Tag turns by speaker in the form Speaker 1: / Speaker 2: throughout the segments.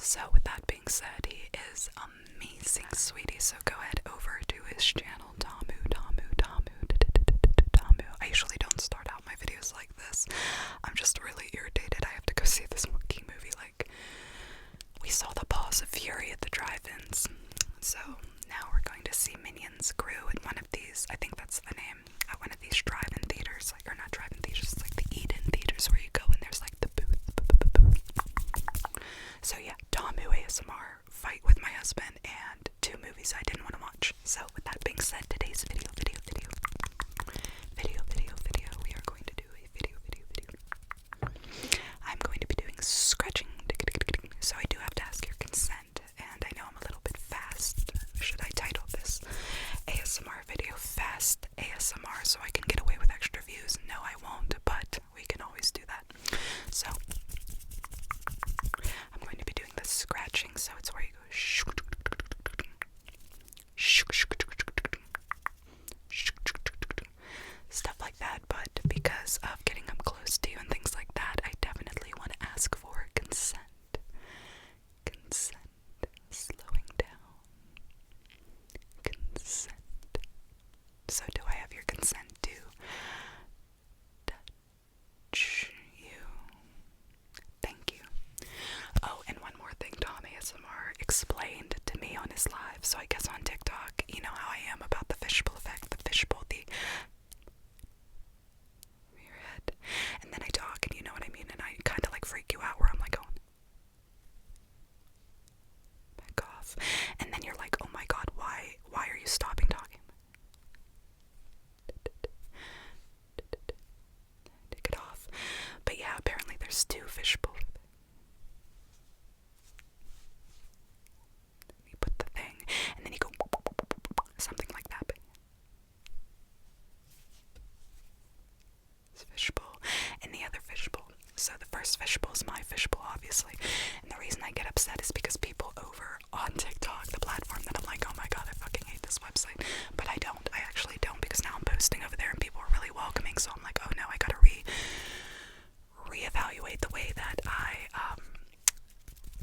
Speaker 1: So with that being said, he is amazing, sweetie. So go head over to his channel, Tamu. I usually don't start out my videos like this. I'm just really irritated. I have to go see this monkey movie. Like, we saw the Paws of Fury at the drive-ins. So now we're going to see Minions Crew at one of these. I think that's the name. At one of these drive-in theaters, like, or not drive-in theaters, it's like the Eden theaters where you go and there's like the booth. So yeah, Tamu ASMR, fight with my husband, and 2 movies I didn't want to watch. So with that being said, today's video, we are going to do a video. I'm going to be doing scratching, so I do have to ask your consent, and I know I'm a little bit fast. Should I title this ASMR video Fast ASMR so I can get away with extra views? No, I won't, but we can always do that. So I'm going to be doing the scratching, so it's where you go stuff like that, but because of getting up close to you and things like that, I definitely want to ask for consent. Slowing down. Consent. So do I have your consent to touch you? Thank you. Oh, and one more thing, Tom ASMR explained to me on his live. So I guess on TikTok, you know how I am about the fishbowl effect, the fishbowl, the your head, and then I talk, and you know what I mean, and I kind of like freak you out where I'm like going back off, and then you're like, oh my god, why are you stopping talking? Take it off. But yeah, apparently there's 2 fishbowl. You put the thing, and then you go something like that. It's fishbowl, and the other fishbowl. So the first fishbowl is my fishbowl, obviously. And the reason I get upset is because people over on TikTok, the platform that I'm like, oh my god, I fucking hate this website. But I don't. I actually don't, because now I'm posting over there and people are really welcoming. So I'm like, oh no, I gotta reevaluate the way that I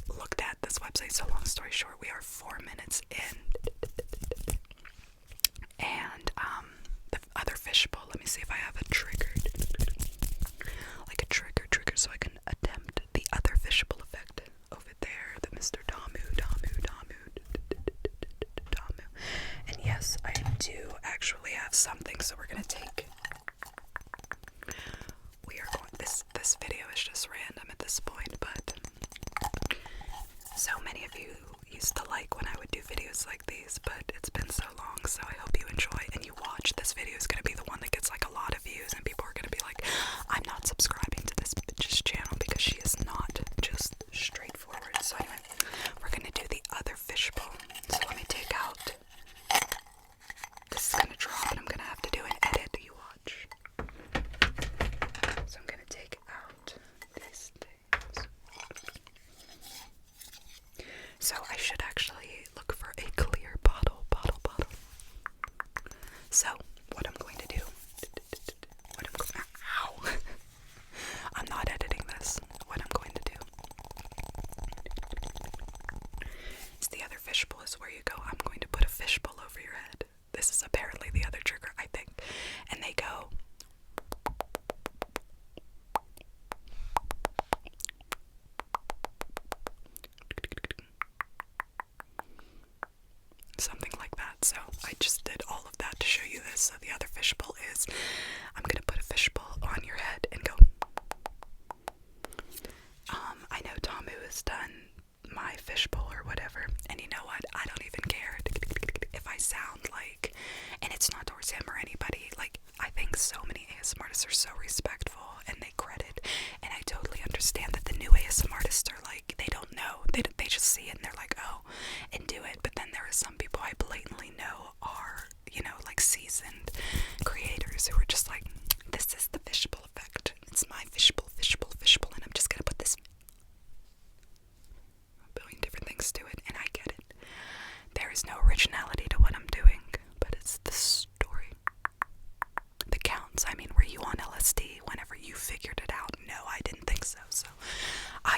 Speaker 1: looked at this website. So long story short, we are 4 minutes in, and the other fishbowl, let me see if I have a trigger, like a trigger, so I can attempt the other fishbowl effect over there, the Mr. Tamu. And yes, I do actually have something, so we're gonna take, this video is just random at this point, but so many of you used to like when I would do videos like these, but it's been so long, so I hope you enjoy and you watch. This video is going to be the one that gets like a lot of views, and people are going to be like, I'm not subscribing to this bitch's channel because she is not just straightforward. So anyway, we're going to do the other fishbowl. So let me take out, this is going to drop and I'm going to have to do an edit. You watch. So I'm going to take out these things. So I should actually look for a clear bottle. So what I'm going to do, I'm not editing this. What I'm going to do is the other fishbowl is where you go. I'm going to put a fishbowl over your head. This is apparently the other trigger, I think. And they go something like that. So I just did all of that to show you this. So the other fishbowl is, I'm gonna put a fishbowl on your head and go. I know Tamu has done my fishbowl or whatever, and you know what? I don't even care if I sound like, and it's not towards him or anybody. Like, I think so many ASMR artists are so respectful and they credit, and I totally understand that the new ASMR artists are like, they don't know, they just see it and they're like, oh, and do it. But then there are some people I blatantly know are, you know, like seasoned creators who are just like, this is the fishbowl effect. It's my fishbowl, and I'm just gonna put this a billion different things to it, and I get it. There is no originality to what I'm doing, but it's the story that counts. I mean, were you on LSD whenever you figured it out? No, I didn't think so. So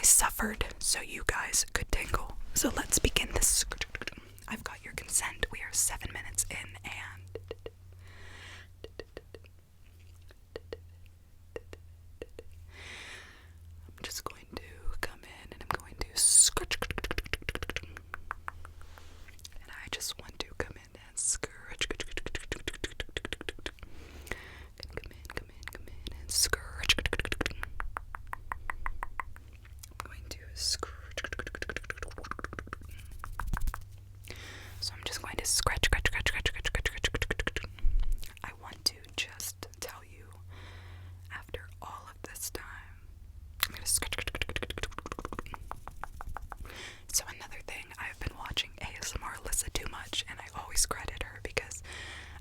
Speaker 1: suffered so you guys could tingle. So let's begin this. I've got your consent. We are 7 minutes in, and I'm just going to come in and I'm going to scratch. And I just want to come in and scratch. Come in and scratch. I'm going to scratch. So I'm just going to scratch. I want to just tell you, after all of this time, I'm going to scratch. So another thing, I've been watching ASMR Alyssa too much, and I always credit her because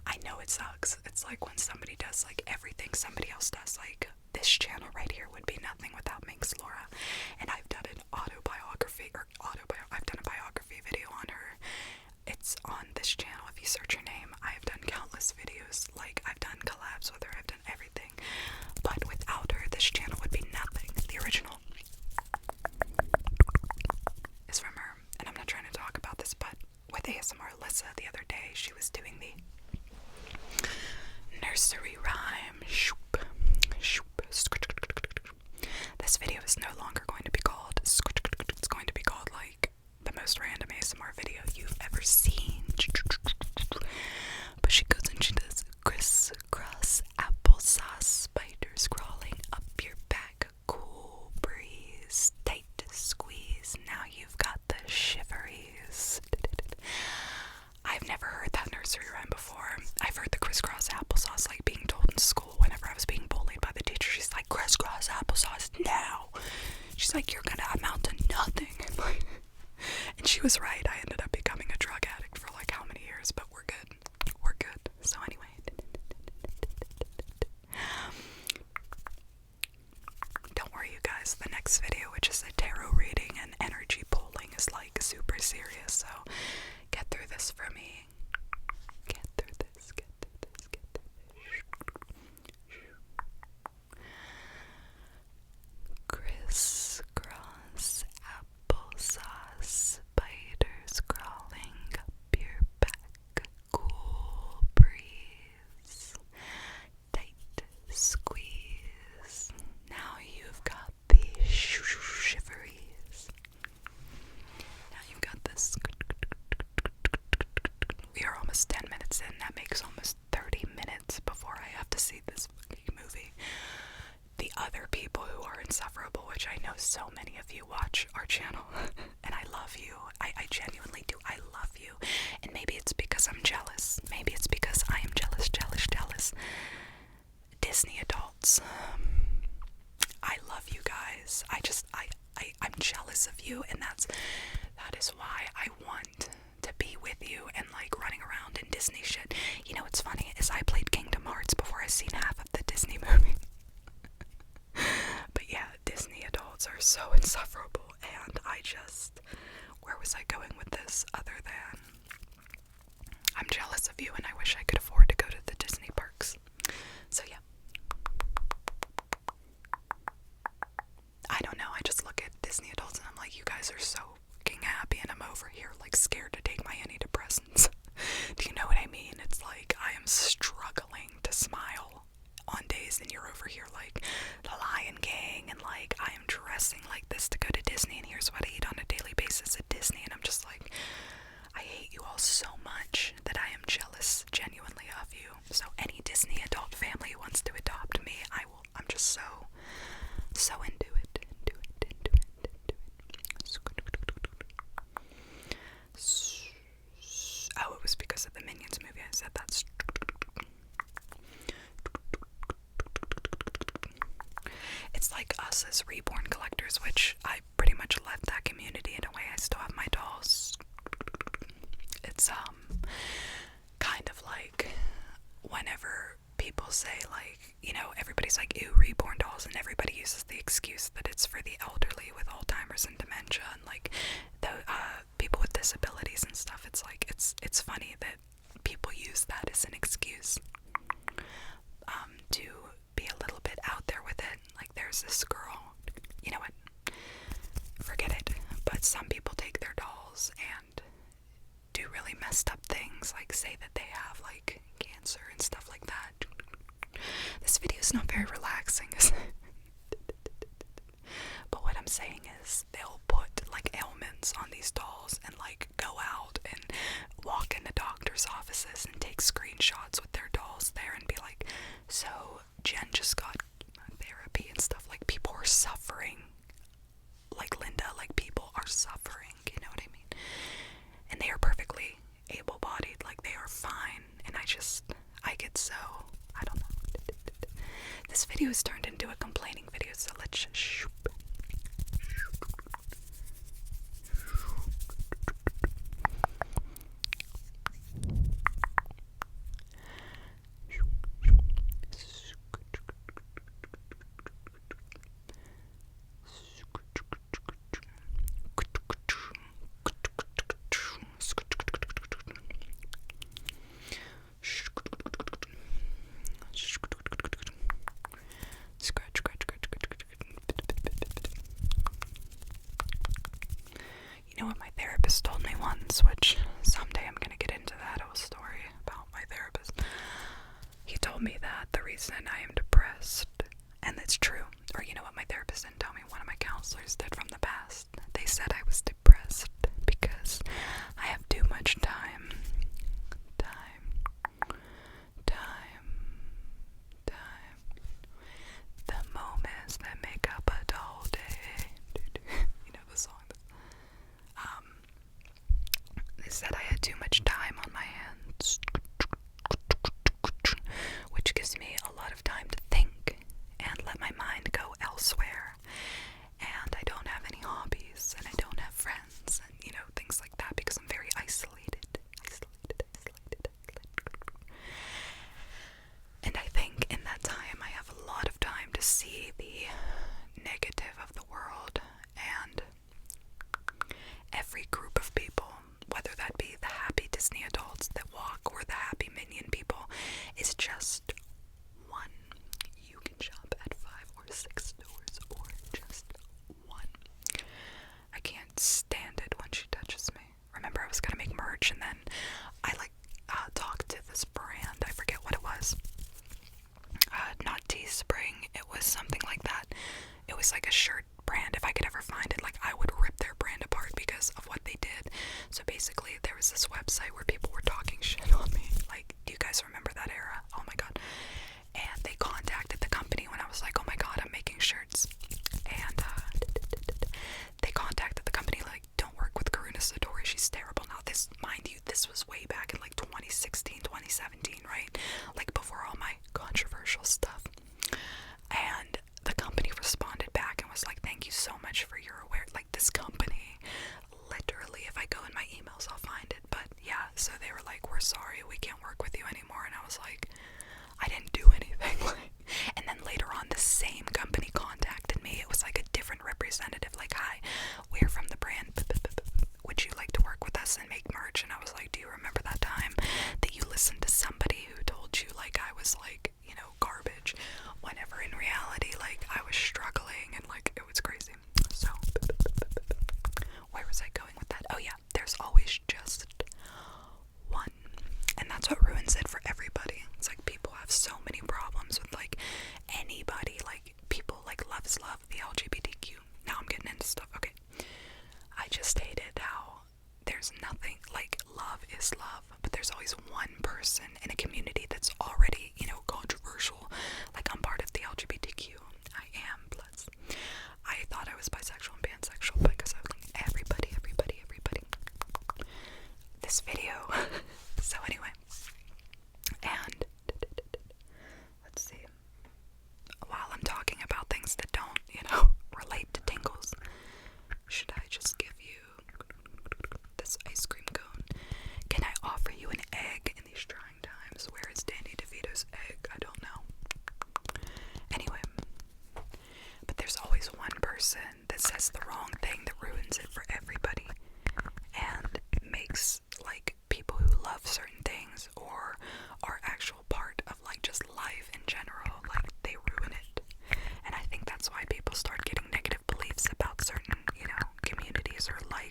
Speaker 1: I know it sucks. It's like when somebody does like everything somebody else does, like this channel right here would be nothing without Minx Laura, and I've done an I've done a biography video on her. It's on this channel. If you search her name, I've done countless videos. Like, I've done collabs with her, I've done everything. But without her, this channel would be nothing. The original is from her. And I'm not trying to talk about this, but with ASMR Alyssa the other day, she was doing the nursery rhyme. This video is no longer going to be called. It's going to be called like the most random ASMR video you've ever seen. But she goes and she does crisscross applesauce, spiders crawling up your back, cool breeze, tight squeeze. Now you've got the shiveries. I've never heard that nursery rhyme before. I've heard the crisscross applesauce like being told in school whenever I was being bullied by the teacher. She's like, crisscross applesauce now. She's like, you're gonna amount to nothing. And she was right. I ended up becoming a drug addict for like how many years, but we're good. We're good. So anyway. Don't worry, you guys. The next video, which is a tarot reading and energy pulling, is like super serious. So get through this for me. Get through this. Get through this. Get through this. Crisscross applesauce, spiders crawling up your back, cool breeze, tight squeeze. Now you've got the shiveries. Now you've got this. We are almost 10 minutes in. That makes almost 30 minutes before I have to see this fucking movie. The other people who are insufferable, which I know so many of you watch our channel, and I love you. I genuinely do. I love you. And maybe it's because I'm jealous. Maybe it's because I am jealous. Disney adults. I love you guys. I'm jealous of you, and that is why I want to be with you and like running around in Disney shit. You know what's funny is I played Kingdom Hearts before I seen half of the Disney movie. But yeah, Disney adults are so insufferable, and where was I going with this other than I'm jealous of you and I wish I could afford to go to the Disney parks. So yeah. I don't know, I just look at Disney adults and I'm like, you guys are so fucking happy, and I'm over here like scared to take my antidepressants. Do you know what I mean? It's like I am struggling to smile on days, and you're over here like the Lion King, and like I am dressing like this to go to Disney, and here's what I eat on a daily basis at Disney, and I'm just like, I hate you all so much that I am jealous genuinely of you. So any Disney adult family who wants to adopt me, I'm just so into it. Oh, it was because of the Minions movie I said that. It's like us as reborn collectors, which I pretty much left that community in a way. I still have my dolls. It's kind of like whenever people say like, you know, everybody's like, ew, reborn dolls, and everybody uses the excuse that it's for the elderly with Alzheimer's and dementia, and like the people with disabilities and stuff. It's like it's funny that people use that as an excuse to be a little bit out there with it. Like there's this girl, you know what? some people take their dolls and do really messed up things, like say that they have like cancer and stuff like that. This video is not very relaxing, is it? But what I'm saying is they'll put like ailments on these dolls and like go out and walk into doctors' offices and take screenshots with their dolls there and be like, so Jen just got therapy and stuff. Like, people are suffering. Like, Linda, like, people are suffering, you know what I mean? And they are perfectly able-bodied, like, they are fine. And I get so, I don't know. This video has turned into a complaining video, so let's just shoop. You know what my therapist told me once, which someday I'm gonna get into that whole story about my therapist. He told me that the reason I am depressed, and it's true, or you know what my therapist didn't tell me, one of my counselors did from the past. They said I was depressed because I have too much time. The moments that make up a dull day. You know the song. They said I had too much time on my hands, which gives me a lot of time to think and let my mind go elsewhere. And I don't have any hobbies, and I don't have friends, and you know, things like that, because I'm very isolated. And I think in that time I have a lot of time to see the negative of the world, and every group of people, whether that be the happy Disney adults that walk or the happy Minion people, is just one. You can shop at 5 or 6 stores, or just one. I can't stand it when she touches me. Remember, I was gonna make merch, and then I talked to this brand. I forget what it was. Not Teespring. It was something like that. It was like a shirt brand. If I could ever find it, like, I would rip their brand apart because of what they did. So basically, there was this website where people were talking shit on me. Like, do you guys remember that era? Oh my god. And they contacted the company when I was like, oh my god, I'm making shirts. And they contacted the company like, don't work with Karuna Satori, she's terrible. Now this, mind you, this was way back in like 2016, 2017, right? Like before all my controversial stuff. And the company responded back and was like, thank you so much for your aware, like, this company, literally, if I go in my emails, I'll find it. But yeah, so they were like, we're sorry, we can't work with you anymore. And I was like, I didn't do anything. And then later on, the same company contacted me. It was like a different representative, like, hi, we're from the brand, would you like to work with us and make merch? And I was like, do you remember that time that you listened to somebody who told you like I was like, you know, garbage, whenever in reality, like, I was struggling, and like, it was crazy. So where was I going with that? Oh yeah, there's always just one, and that's what ruins it for everybody. It's like people have so many problems with like anybody. Like, people like loves love the LGBTQ. Now I'm getting into stuff. Okay, I just stated how there's nothing like, love is love, but there's always one person in a community that's already, you know, controversial. Like, I'm part of the LGBTQ. I am, plus I thought I was bisexual and pansexual because I was like, everybody. This video. So anyway, and let's see. While I'm talking about things that don't, you know, relate to tingles, should I just give you this ice cream cone? Can I offer you an egg in these trying times? Where is Danny DeVito's egg? I don't know. Anyway, but there's always one person that says the wrong thing that ruins it for everybody, and makes like people who love certain things or are actual part of like just life in general, like, they ruin it. And I think that's why people start getting negative beliefs about certain, you know, communities or life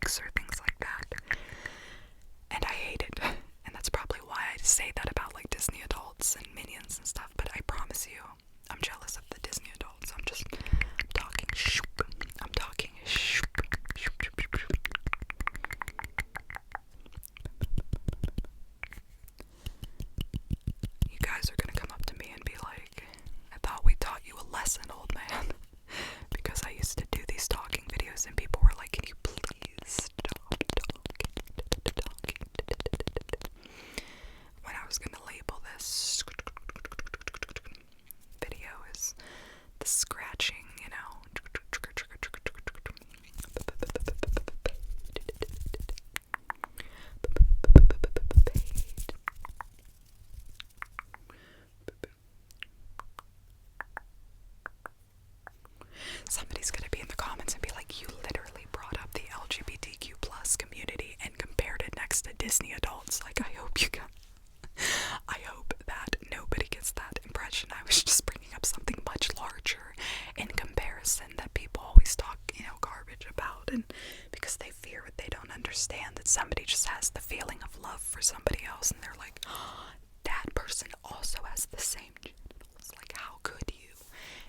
Speaker 1: and because they fear what they don't understand, that somebody just has the feeling of love for somebody else, and they're like, oh, that person also has the same genitals, like, how could you?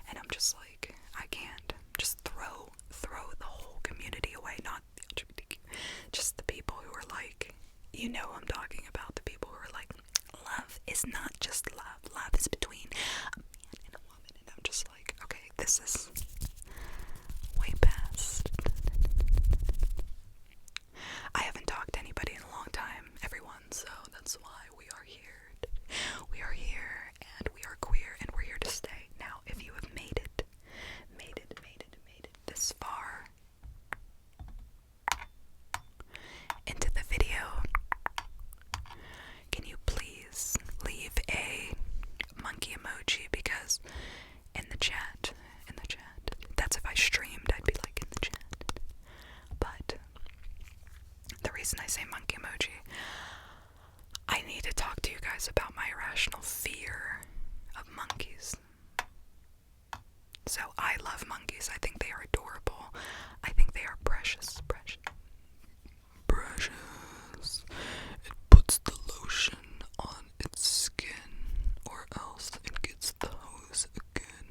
Speaker 1: And I'm just like, I can't. Just throw the whole community away, not the LGBTQ, just the people who are like, you know who I'm talking about, the people who are like, love is not just love, love is between a man and a woman, and I'm just like, okay, this is way past. I haven't talked to anybody in a long time, everyone, so that's why we are here. We are here, and we are queer, and we're here to stay. Now, if you have made it this far into the video, can you please leave a monkey emoji? Because in the chat, that's if I streamed, I'd be like in the chat. But the reason I say monkey emoji, I need to talk to you guys about my irrational fear of monkeys. So I love monkeys. I think they are adorable. I think they are precious. It puts the lotion on its skin, or else it gets the hose again.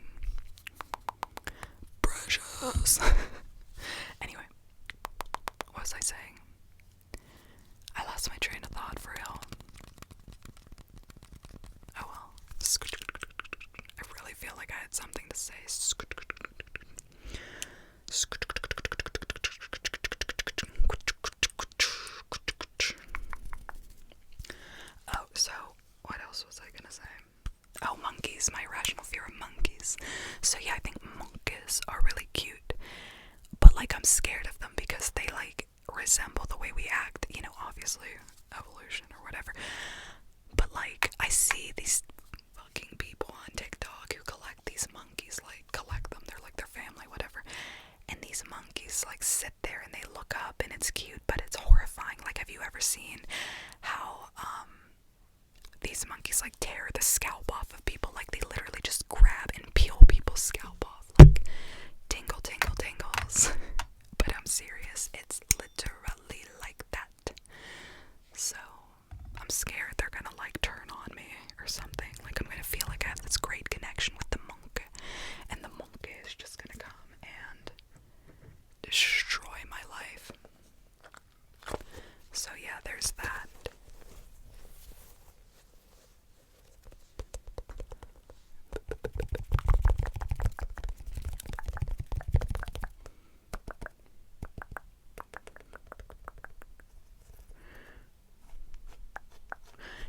Speaker 1: Precious. Anyway, what was I saying? I lost my train of thought for real. Oh well. I really feel like I had something to say. Oh, so what else was I gonna say? Oh, monkeys, my irrational fear of monkeys. So yeah, I think monkeys are really cute, but like I'm scared of them because they like resemble the way we act, you know, obviously evolution or whatever. But like I see these fucking people on TikTok who collect these monkeys, like collect them, they're like their family, whatever. And these monkeys like sit there and they look up and it's cute, but it's horrifying. Like, have you ever seen how these monkeys like tear the scalp off of people? Like they literally just grab and peel people's scalp off, like tingles. But I'm serious, it's literally like that. So I'm scared they're gonna like turn on me or something. Like I'm gonna feel like I have this great connection with the monkey, and the monkey is just gonna come and destroy my life. So yeah, there's that.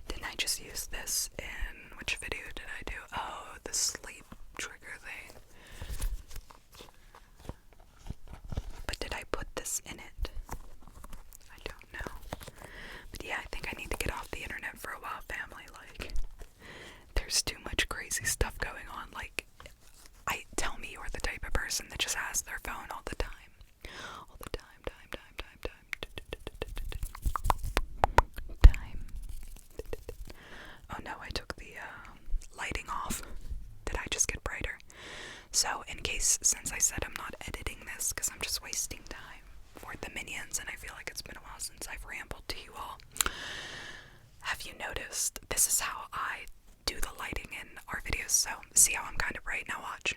Speaker 1: Didn't I just use this in, which video did I do? Oh, the sleep trigger thing. But did I put this in it? I don't know. But yeah, I think I need to get off the internet for a while, family. Like, there's too much crazy stuff going on. Like, tell me you're the type of person that just has their phone all the time. All the time. Oh no, I took the lighting off. Did I just get brighter? So in case, since I said I'm not editing this because I'm just wasting time for the minions, and I feel like it's been a while since I've rambled to you all, have you noticed this is how I do the lighting in our videos? So see how I'm kind of bright? Now watch.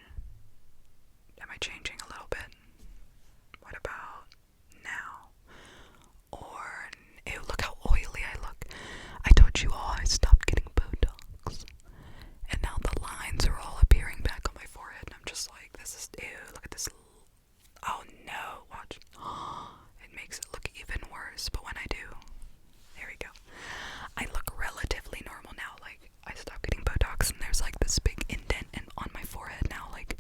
Speaker 1: Am I changing a little bit? What about now? Or, ew, look how oily I look. I told you all I stopped getting Botox, and now the lines are all appearing back on my forehead, and I'm just like, this is, ew, look at this. Oh no, watch. It makes it look even worse, but when I do, there we go. I look relatively normal now. Like, I stopped getting Botox, and there's like this big indent on my forehead now. Like,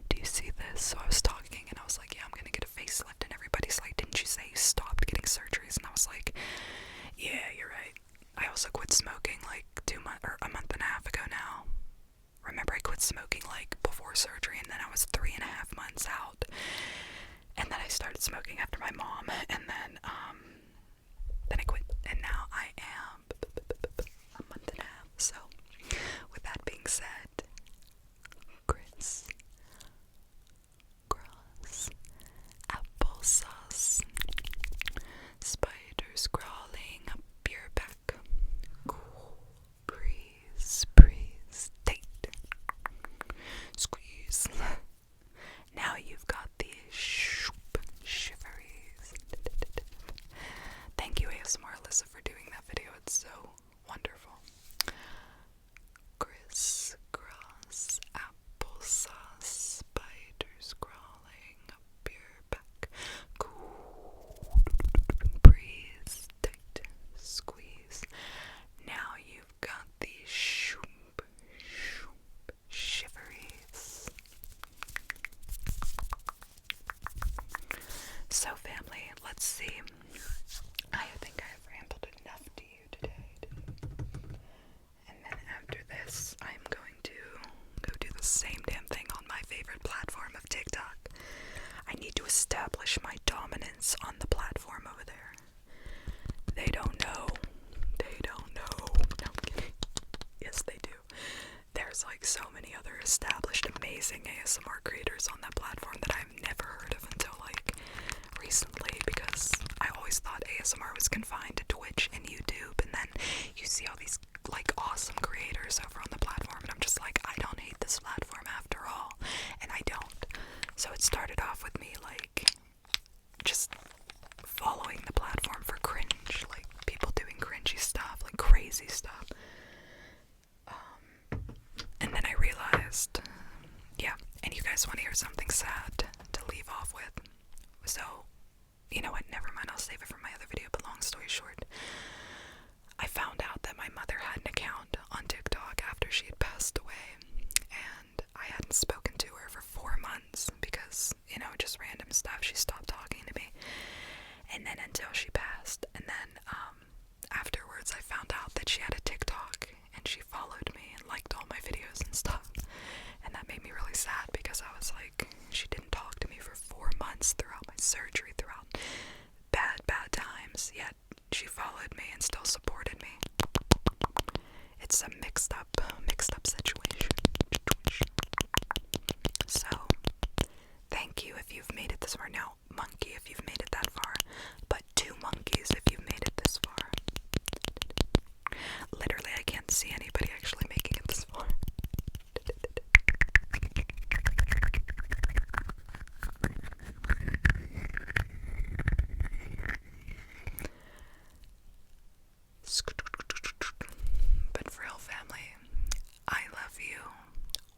Speaker 1: do you see this? So I was talking, and I was like, yeah, I'm gonna get a facelift, and everybody's like, didn't you say you stopped getting surgeries? And I was like, yeah, you're right. I also quit smoking like 2 months or a month and a half ago now. Remember, I quit smoking like before surgery, and then I was 3.5 months out, and then I started smoking after my mom, and then I quit, and now I am a month and a half. So with that being said, criss cross applesauce let's see. I think I have rambled enough to you today. And then after this, I'm going to go do the same damn thing on my favorite platform of TikTok. I need to establish my dominance on the platform over there. They don't know. They don't know. No, I'm kidding. Yes, they do. There's like so many other established amazing ASMR creators on that platform that I've never heard of until like recently, because I always thought ASMR was confined to Twitch and YouTube, and then you see all these like awesome creators over on the platform, and I'm just like, I don't hate this platform after all, and I don't. So it started off with me like just following the platform for cringe, like people doing cringy stuff, like crazy stuff. And then I realized, yeah, and you guys want to hear something sad to leave off with. So, you know what, never mind, I'll save it for my other video, but long story short, I found out that my mother had an account on TikTok after she had passed away, and I hadn't spoken to her for 4 months because, you know, just random stuff. She stopped talking to me, and then until she passed, and then afterwards I found out that she had a TikTok, and she followed me and liked all my videos and stuff, and that made me really sad because I was like, she didn't talk to me for 4 months throughout my surgery, throughout bad times, yet she followed me and still supported me. It's a mixed up situation. So, thank you if you've made it this far. Now, monkey if you've made it that far, but 2 monkeys if you've made it this far. Literally, I can't see anybody actually making it this far. But for real, family, I love you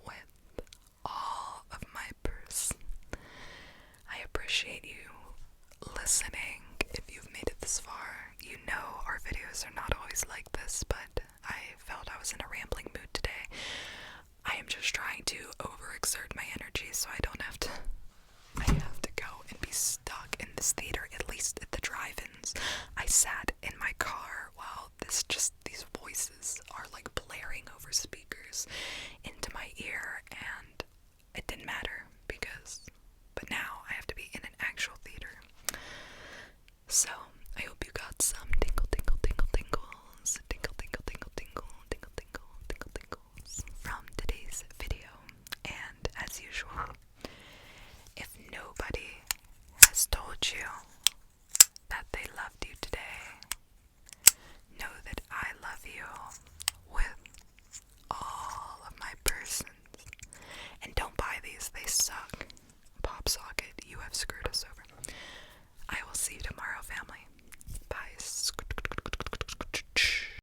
Speaker 1: with all of my purse. I appreciate you listening. If you've made it this far, you know our videos are not always like this, but I felt I was in a rambling mood today. I am just trying to overexert my energy so I don't have to